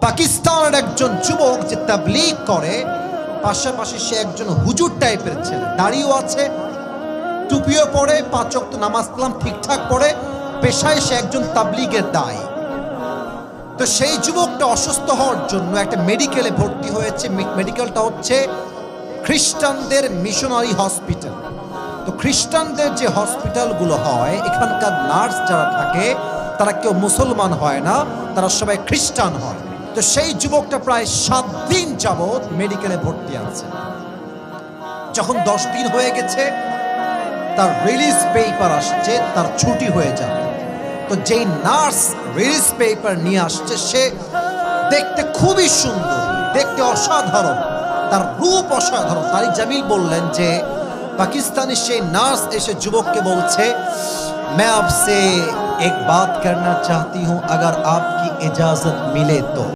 পাকিস্তানের একজন যুবক যে তাবলীগ করে, পাশাপাশি সে একজন হুজুর টাইপের ছেলে, দাড়িও আছে, টুপিও পরে, 5 ওয়াক্ত নামাজ কালাম ঠিকঠাক পড়ে, পেশায় সে একজন তাবলীগের দায়ী। তো সেই যুবকটা অসুস্থ হওয়ার জন্য একটা মেডিকেলে ভর্তি হয়েছে। মেডিকেলটা হচ্ছে খ্রিস্টানদের মিশনারি হসপিটাল। তো খ্রিস্টানদের যে হসপিটালগুলো হয়, এখানকার নার্স যারা থাকে তারা কেউ মুসলমান হয় না, তারা সবাই খ্রিস্টান হয়। তো সেই যুবকটা প্রায় 7 দিন যাবৎ মেডিকেলে ভর্তি আছে। যখন 10 দিন হয়ে গেছে, তার রিলিজ পেপার আসছে, তার ছুটি হয়ে যাবে। তো যেই নার্স রিলিজ পেপার নিয়ে আসছে, সে দেখতে খুবই সুন্দর, দেখতে অসাধারণ, তার রূপ অসাধারণ। তারিক জামিল বললেন যে পাকিস্তানি সেই নার্স এসে যুবককে বলছে, मैं आपसे एक बात करना चाहती हूं, अगर आपकी इजाजत मिले तो।